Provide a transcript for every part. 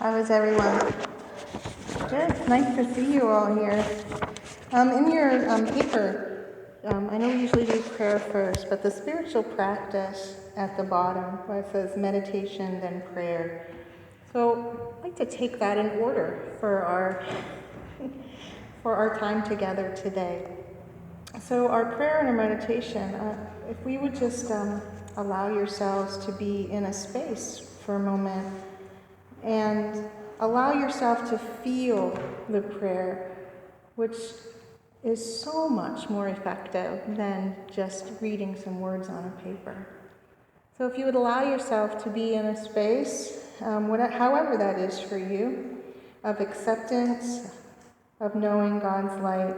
How is everyone? Good. Nice to see you all here. In your paper, I know we usually do prayer first, but the spiritual practice at the bottom, where it says meditation, then prayer. So I'd like to take that in order for our time together today. So our prayer and our meditation, if we would just allow yourselves to be in a space for a moment and allow yourself to feel the prayer, which is so much more effective than just reading some words on a paper. So if you would allow yourself to be in a space, however that is for you, of acceptance, of knowing God's light,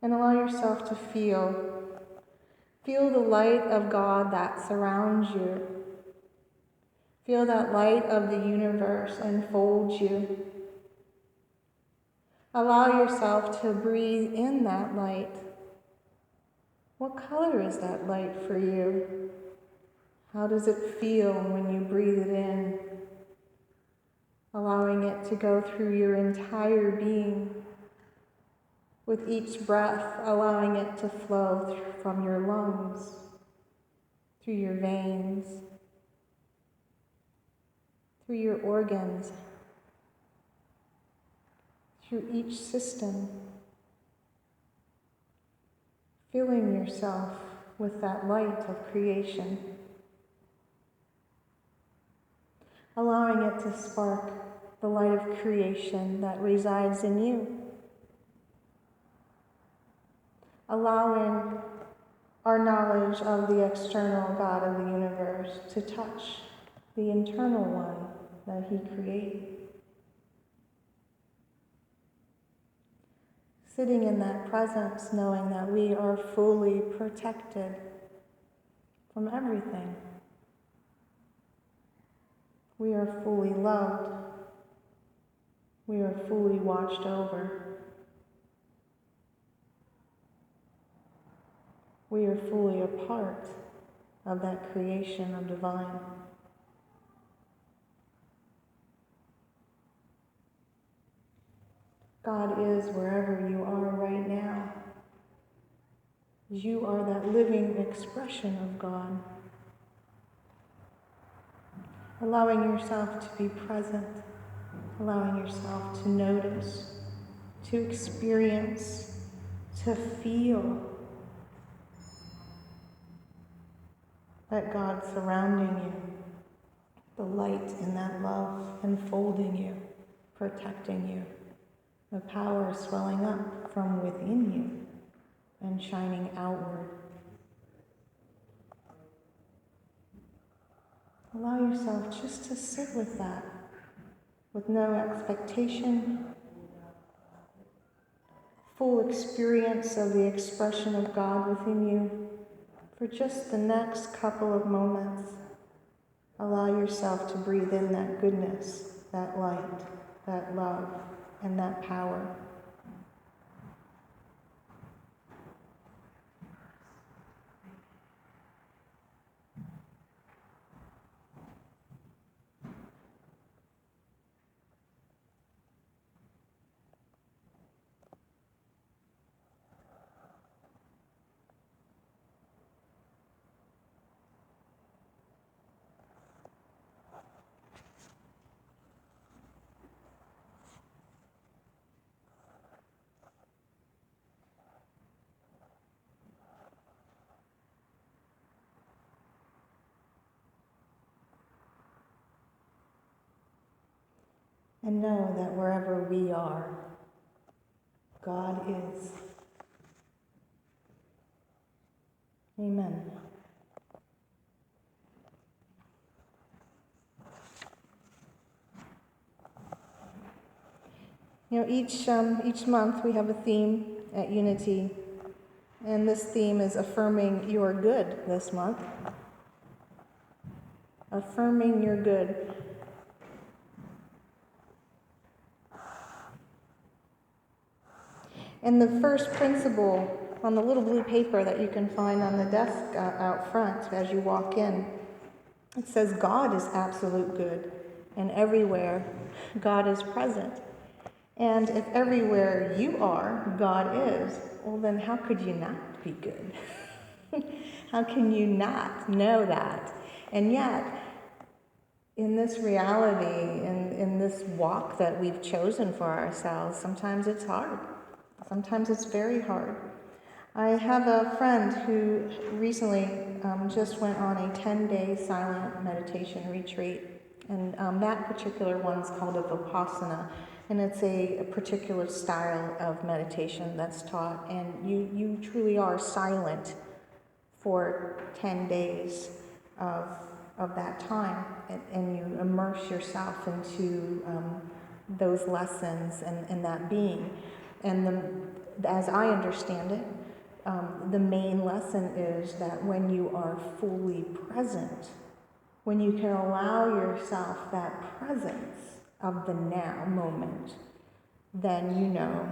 and allow yourself to feel the light of God that surrounds you. Feel that light of the universe enfold you. Allow yourself to breathe in that light. What color is that light for you? How does it feel when you breathe it in? Allowing it to go through your entire being. With each breath, allowing it to flow from your lungs, through your veins, through your organs, through each system, filling yourself with that light of creation, allowing it to spark the light of creation that resides in you, allowing our knowledge of the external God of the universe to touch the internal one that He created. Sitting in that presence, knowing that we are fully protected from everything. We are fully loved. We are fully watched over. We are fully a part of that creation of divine. God is wherever you are right now. You are that living expression of God. Allowing yourself to be present, allowing yourself to notice, to experience, to feel that God surrounding you, the light in that love enfolding you, protecting you. The power swelling up from within you and shining outward. Allow yourself just to sit with that, with no expectation, full experience of the expression of God within you for just the next couple of moments. Allow yourself to breathe in that goodness, that light, that love, and that power. And know that wherever we are, God is. Amen. You know, each month we have a theme at Unity, and this theme is affirming your good this month. Affirming your good. And the first principle on the little blue paper that you can find on the desk out front as you walk in It says God is absolute good, and everywhere God is present. And if everywhere you are, God is, well then how could you not be good? How can you not know that? And yet, in this reality, in this walk that we've chosen for ourselves, sometimes it's hard. Sometimes it's very hard. I have a friend who recently just went on a 10-day silent meditation retreat. And that particular one's called a Vipassana. And it's a particular style of meditation that's taught. And you truly are silent for 10 days of that time, and you immerse yourself into those lessons and that being. And as I understand it, the main lesson is that when you are fully present, when you can allow yourself that presence of the now moment, then you know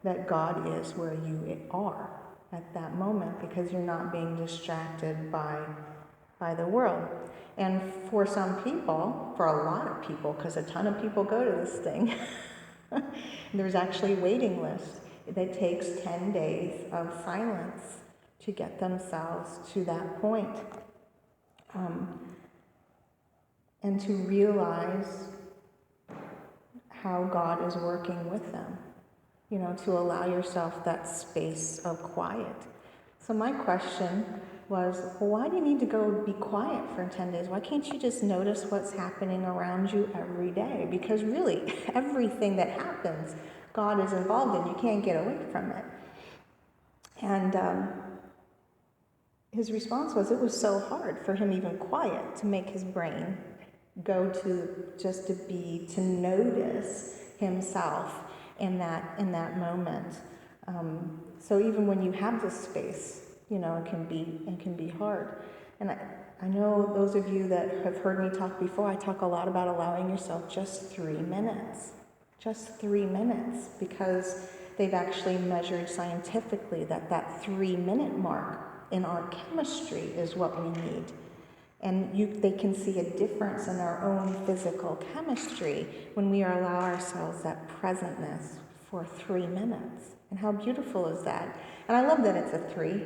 that God is where you are at that moment, because you're not being distracted by the world. And for some people, for a lot of people, because a ton of people go to this thing, there's actually a waiting list that takes 10 days of silence to get themselves to that point. And to realize how God is working with them. You know, to allow yourself that space of quiet. So my question was, well, why do you need to go be quiet for 10 days? Why can't you just notice what's happening around you every day? Because really, everything that happens, God is involved in. You can't get away from it. And his response was, it was so hard for him, even quiet, to make his brain go to just to notice himself in that moment. So even when you have this space, you know, it can be hard. And I know those of you that have heard me talk before, I talk a lot about allowing yourself just 3 minutes. Just 3 minutes, because they've actually measured scientifically that 3-minute mark in our chemistry is what we need. And they can see a difference in our own physical chemistry when we allow ourselves that presentness for 3 minutes. And how beautiful is that? And I love that it's a 3,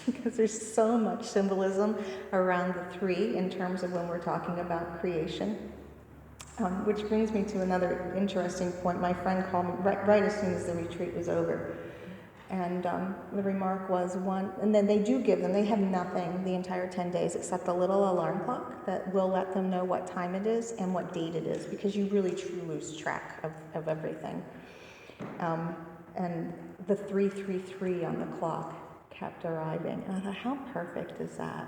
because there's so much symbolism around the 3 in terms of when we're talking about creation. Which brings me to another interesting point. My friend called me right as soon as the retreat was over. And the remark was and then they do give them, they have nothing the entire 10 days except a little alarm clock that will let them know what time it is and what date it is, because you really truly lose track of everything. And the 333 on the clock kept arriving. And I thought, how perfect is that?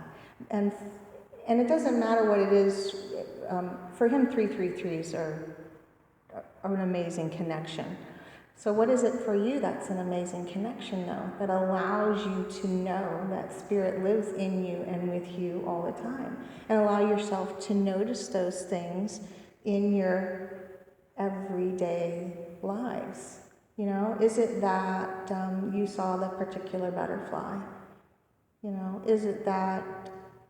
And it doesn't matter what it is. For him, 333s are an amazing connection. So what is it for you that's an amazing connection, though, that allows you to know that Spirit lives in you and with you all the time? And allow yourself to notice those things in your everyday lives. You know, is it that you saw the particular butterfly? You know, is it that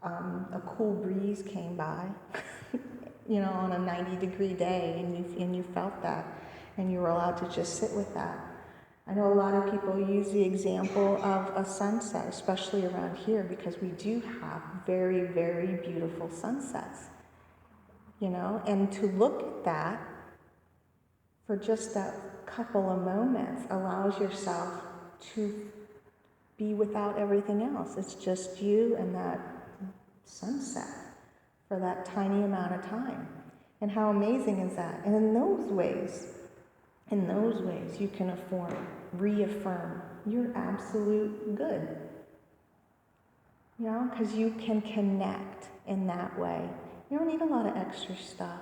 a cool breeze came by, you know, on a 90-degree day and you felt that? And you were allowed to just sit with that. I know a lot of people use the example of a sunset, especially around here, because we do have very, very beautiful sunsets, you know, and to look at that for just that couple of moments allows yourself to be without everything else. It's just you and that sunset for that tiny amount of time. And how amazing is that? And in those ways, you can reaffirm your absolute good. You know, because you can connect in that way. You don't need a lot of extra stuff.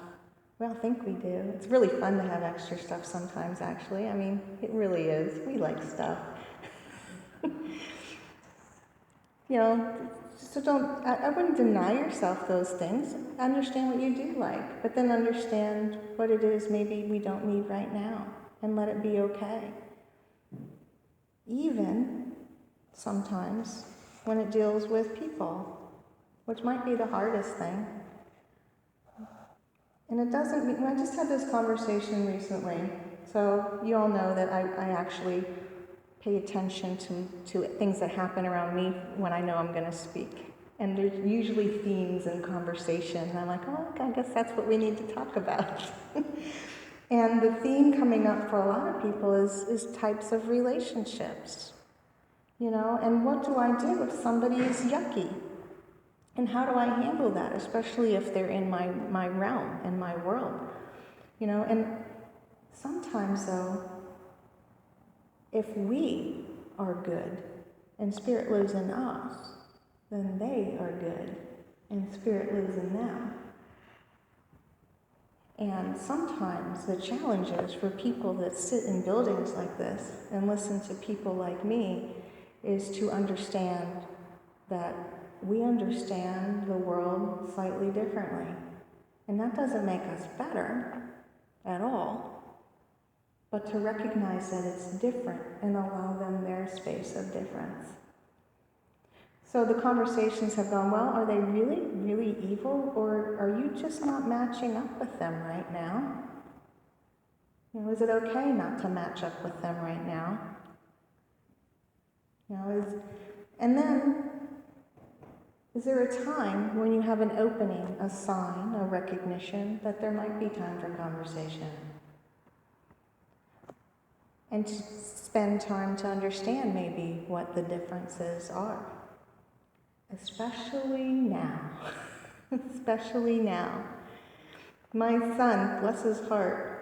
We all think we do. It's really fun to have extra stuff sometimes, actually. I mean, it really is. We like stuff. You know, so I wouldn't deny yourself those things. Understand what you do like, but then understand what it is maybe we don't need right now, and let it be okay. Even sometimes when it deals with people, which might be the hardest thing. And it doesn't mean, I just had this conversation recently, so you all know that I actually pay attention to things that happen around me when I know I'm going to speak. And there's usually themes in conversation, and I'm like, oh, I guess that's what we need to talk about. And the theme coming up for a lot of people is types of relationships, you know, and what do I do if somebody is yucky? And how do I handle that, especially if they're in my realm, in my world, you know? And sometimes, though, if we are good and Spirit lives in us, then they are good and Spirit lives in them. And sometimes the challenge is for people that sit in buildings like this and listen to people like me is to understand that we understand the world slightly differently. And that doesn't make us better at all, but to recognize that it's different and allow them their space of difference. So the conversations have gone, well, are they really, really evil, or are you just not matching up with them right now? You know, is it okay not to match up with them right now? You know, and then, is there a time when you have an opening, a sign, a recognition that there might be time for conversation? And to spend time to understand maybe what the differences are. Especially now. Especially now. My son, bless his heart,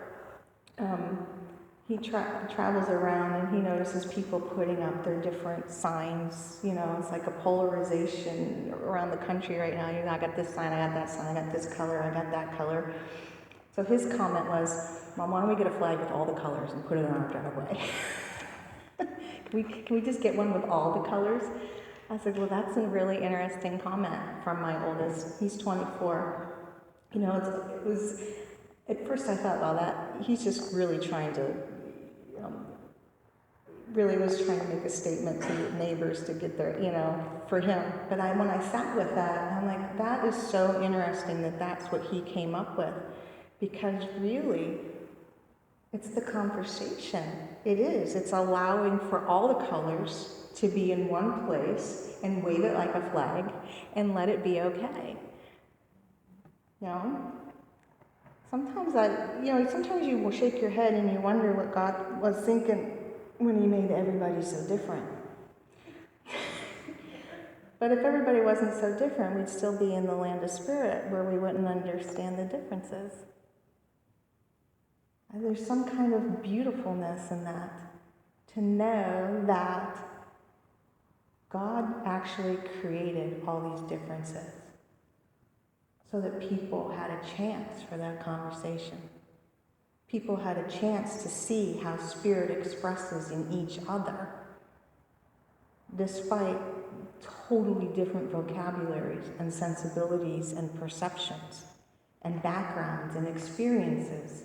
he travels around and he notices people putting up their different signs. You know, it's like a polarization around the country right now. You know, I got this sign, I got that sign, I got this color, I got that color. So his comment was, Mom, why don't we get a flag with all the colors and put it on our driveway? Can we just get one with all the colors? I said, well, that's a really interesting comment from my oldest. He's 24. You know, it was, at first I thought, well, that, he's just really trying to, really was trying to make a statement to the neighbors to get their, you know, for him. But when I sat with that, I'm like, that is so interesting that that's what he came up with. Because really, it's the conversation. It is. It's allowing for all the colors to be in one place and wave it like a flag and let it be okay. You know? Sometimes you will shake your head and you wonder what God was thinking when he made everybody so different. But if everybody wasn't so different, we'd still be in the land of spirit where we wouldn't understand the differences. And there's some kind of beautifulness in that, to know that God actually created all these differences so that people had a chance for that conversation. People had a chance to see how Spirit expresses in each other, despite totally different vocabularies and sensibilities and perceptions and backgrounds and experiences.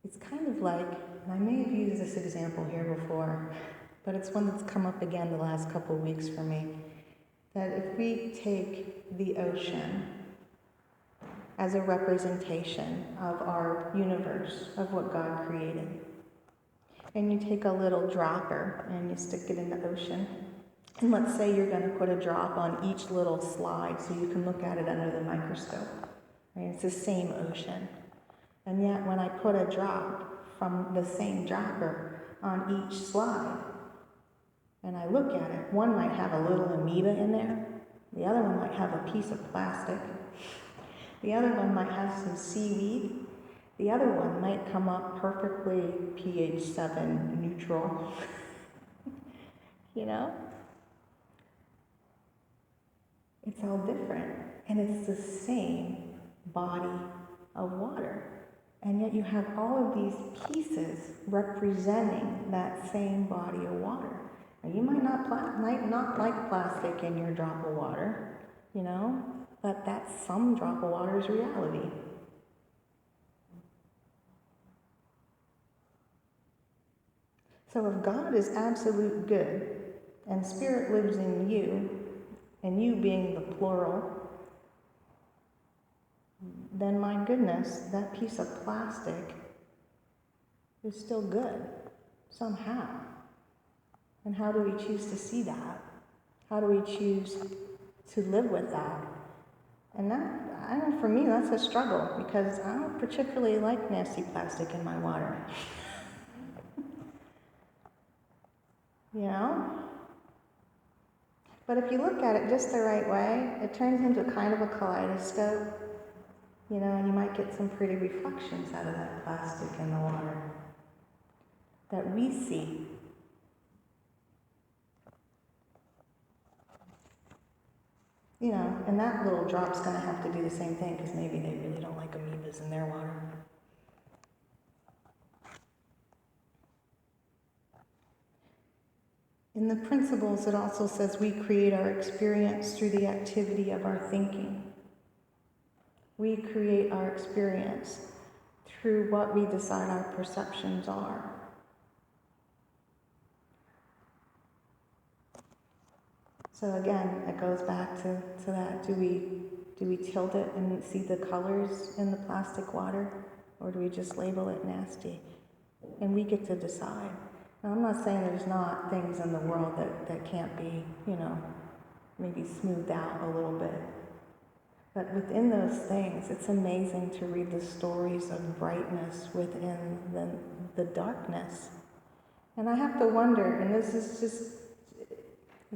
It's kind of like, and I may have used this example here before, but it's one that's come up again the last couple of weeks for me, that if we take the ocean as a representation of our universe, of what God created, and you take a little dropper and you stick it in the ocean, and let's say you're going to put a drop on each little slide so you can look at it under the microscope. Right? It's the same ocean. And yet when I put a drop from the same dropper on each slide, and I look at it, one might have a little amoeba in there, the other one might have a piece of plastic, the other one might have some seaweed, the other one might come up perfectly pH 7 neutral, you know? It's all different, and it's the same body of water. And yet you have all of these pieces representing that same body of water. Now you might not like plastic in your drop of water, you know, but that's some drop of water's reality. So if God is absolute good, and spirit lives in you, and you being the plural, then my goodness, that piece of plastic is still good, somehow. And how do we choose to see that? How do we choose to live with that? And that, I know for me, that's a struggle, because I don't particularly like nasty plastic in my water. You know? But if you look at it just the right way, it turns into kind of a kaleidoscope. You know, and you might get some pretty reflections out of that plastic in the water that we see. You know, and that little drop's going to have to do the same thing, because maybe they really don't like amoebas in their water. In the principles, it also says we create our experience through the activity of our thinking. We create our experience through what we decide our perceptions are. So again, it goes back to that. Do we tilt it and see the colors in the plastic water? Or do we just label it nasty? And we get to decide. Now, I'm not saying there's not things in the world that can't be, you know, maybe smoothed out a little bit. But within those things, it's amazing to read the stories of brightness within the darkness. And I have to wonder, and this is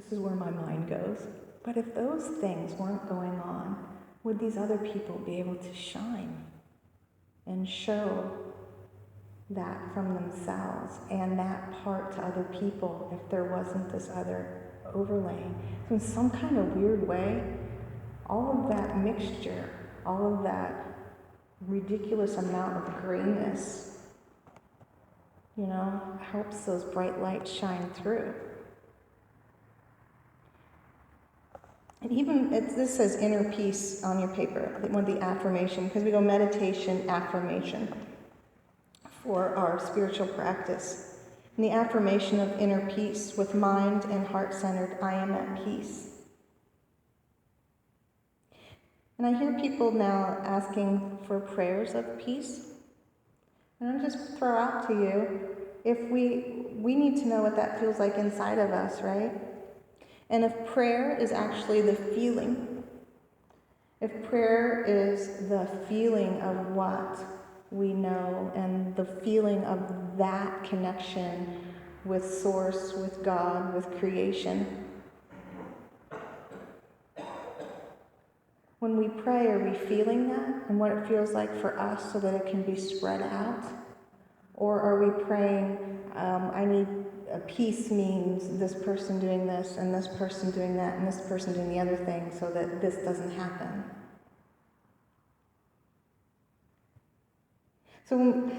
where my mind goes, but if those things weren't going on, would these other people be able to shine and show that from themselves and that part to other people if there wasn't this other overlaying? So in some kind of weird way, all of that mixture, all of that ridiculous amount of grayness, you know, helps those bright lights shine through. And even, this says inner peace on your paper, one of the affirmation, because we go meditation, affirmation for our spiritual practice. And the affirmation of inner peace, with mind and heart centered, I am at peace. And I hear people now asking for prayers of peace. And I'll just throw out to you, if we need to know what that feels like inside of us, right? And if prayer is actually the feeling, if prayer is the feeling of what we know and the feeling of that connection with Source, with God, with creation, when we pray, are we feeling that and what it feels like for us so that it can be spread out? Or are we praying, I need a peace means this person doing this and this person doing that and this person doing the other thing so that this doesn't happen? So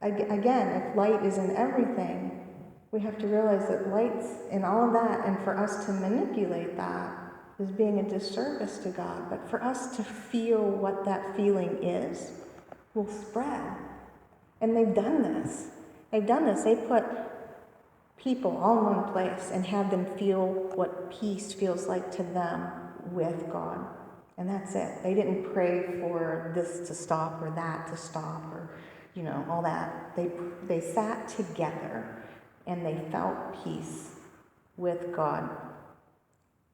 again, if light is in everything, we have to realize that light's in all of that, and for us to manipulate that is being a disservice to God. But for us to feel what that feeling is will spread. And they've done this. They've done this. They put people all in one place and have them feel what peace feels like to them with God. And that's it. They didn't pray for this to stop or that to stop or, you know, all that. They sat together and they felt peace with God.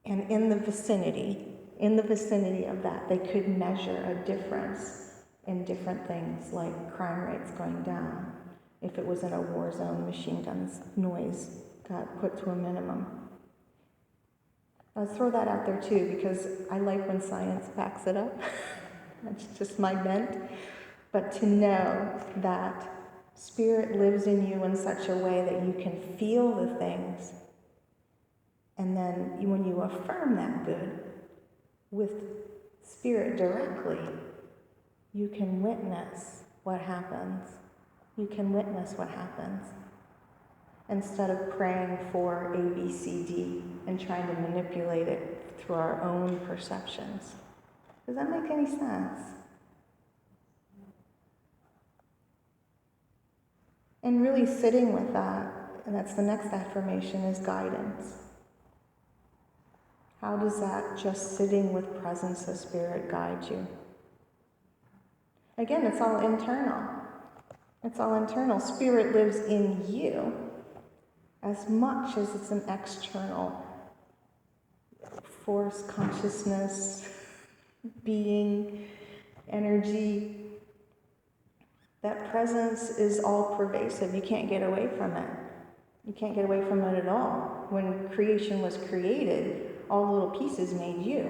And in the vicinity of that, they could measure a difference in different things, like crime rates going down. If it was in a war zone, machine guns noise got put to a minimum. I'll throw that out there too, because I like when science backs it up. That's just my bent. But to know that Spirit lives in you in such a way that you can feel the things, and then when you affirm that good with Spirit directly, you can witness what happens. You can witness what happens. Instead of praying for A, B, C, D and trying to manipulate it through our own perceptions. Does that make any sense? And really sitting with that, and that's the next affirmation, is guidance. How does that just sitting with presence of Spirit guide you? Again, it's all internal. It's all internal. Spirit lives in you as much as it's an external force, consciousness, being, energy. That presence is all pervasive. You can't get away from it. You can't get away from it at all. When creation was created, all the little pieces made you.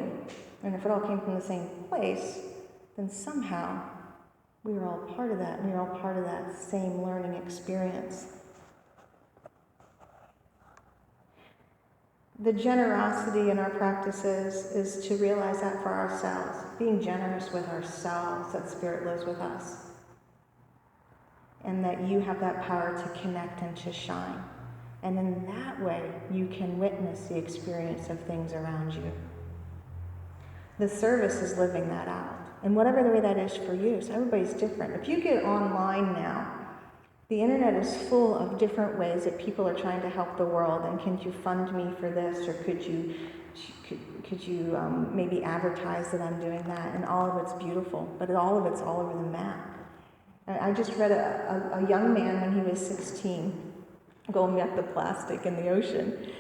And if it all came from the same place, then somehow we were all part of that. We were all part of that same learning experience. The generosity in our practices is to realize that for ourselves, being generous with ourselves, that Spirit lives with us. And that you have that power to connect and to shine. And in that way, you can witness the experience of things around you. The service is living that out. And whatever the way that is for you, so everybody's different. If you get online now, the internet is full of different ways that people are trying to help the world. And can you fund me for this? Or could you maybe advertise that I'm doing that? And all of it's beautiful, but all of it's all over the map. I just read a young man when he was 16, going back to plastic in the ocean,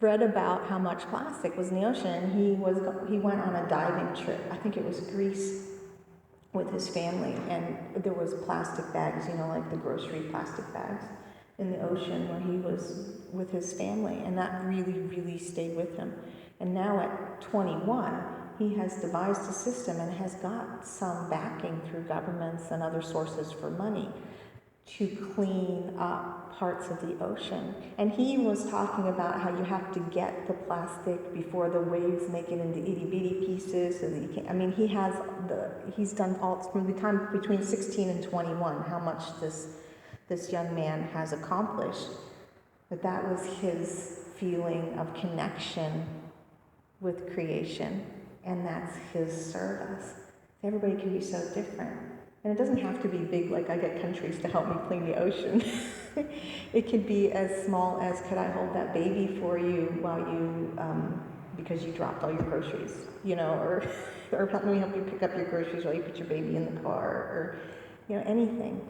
read about how much plastic was in the ocean. He went on a diving trip. I think it was Greece, with his family, and there was plastic bags, like the grocery plastic bags in the ocean where he was with his family, and that really, really stayed with him. And now at 21, he has devised a system and has got some backing through governments and other sources for money to clean up parts of the ocean. And he was talking about how you have to get the plastic before the waves make it into itty-bitty pieces so that you can, he's done all from the time between 16 and 21, how much this young man has accomplished. But that was his feeling of connection with creation, and that's his service. Everybody can be so different. And it doesn't have to be big, like I get countries to help me clean the ocean. It could be as small as, could I hold that baby for you while you, because you dropped all your groceries, or let me help you pick up your groceries while you put your baby in the car, or, anything.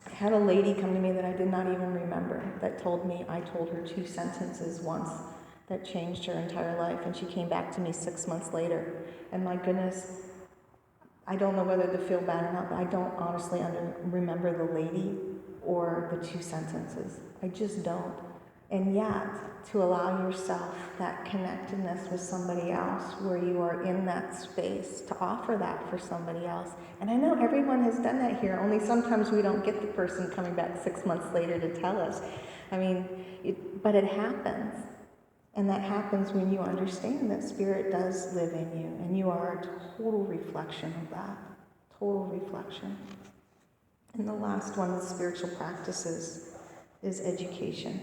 I had a lady come to me that I did not even remember that told me, I told her 2 sentences once that changed her entire life, and she came back to me 6 months later, and my goodness, I don't know whether to feel bad or not, but I don't honestly remember the lady or the 2 sentences. I just don't. And yet, to allow yourself that connectedness with somebody else where you are in that space, to offer that for somebody else. And I know everyone has done that here, only sometimes we don't get the person coming back 6 months later to tell us. But it happens. And that happens when you understand that Spirit does live in you, and you are a total reflection of that. Total reflection. And the last one with spiritual practices is education.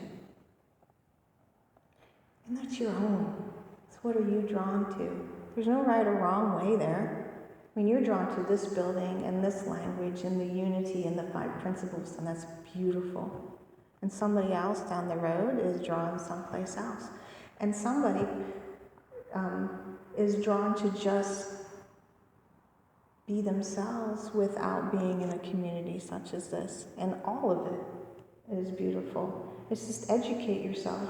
And that's your own. So what are you drawn to? There's no right or wrong way there. You're drawn to this building and this language and the unity and the 5 principles, and that's beautiful. And somebody else down the road is drawn someplace else. And somebody is drawn to just be themselves without being in a community such as this. And all of it is beautiful. It's just educate yourself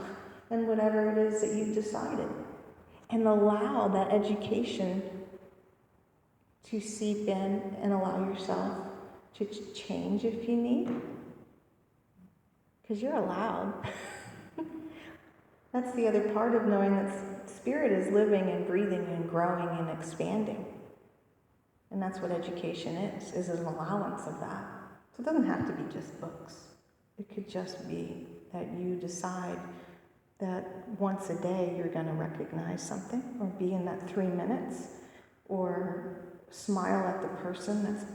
in whatever it is that you've decided. And allow that education to seep in and allow yourself to change if you need. Because you're allowed. That's the other part of knowing that Spirit is living and breathing and growing and expanding. And that's what education is an allowance of that. So it doesn't have to be just books. It could just be that you decide that once a day you're going to recognize something, or be in that 3 minutes, or smile at the person that's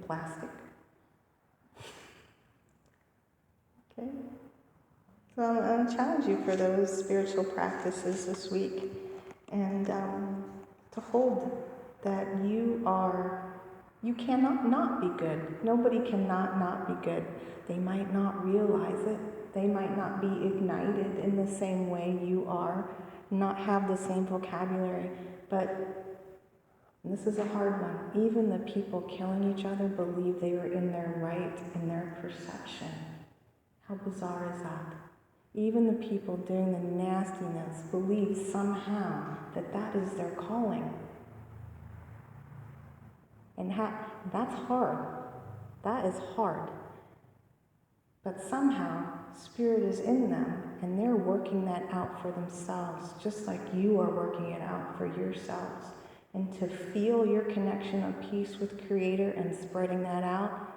plastic. Okay? So I'm going to challenge you for those spiritual practices this week, and to hold that you cannot not be good. Nobody cannot not be good. They might not realize it, They might not be ignited in the same way you are, not have the same vocabulary, but and this is a hard one. Even the people killing each other believe they were in their right in their perception. How bizarre is that? Even the people doing the nastiness believe somehow that that is their calling. And that's hard. That is hard. But somehow, Spirit is in them, and they're working that out for themselves, just like you are working it out for yourselves. And to feel your connection of peace with Creator and spreading that out,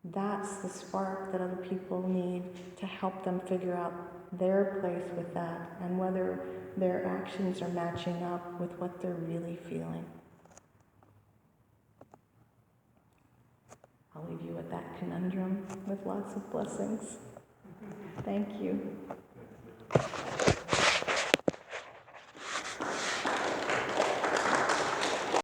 that's the spark that other people need to help them figure out their place with that and whether their actions are matching up with what they're really feeling. I'll leave you with that conundrum with lots of blessings. Thank you.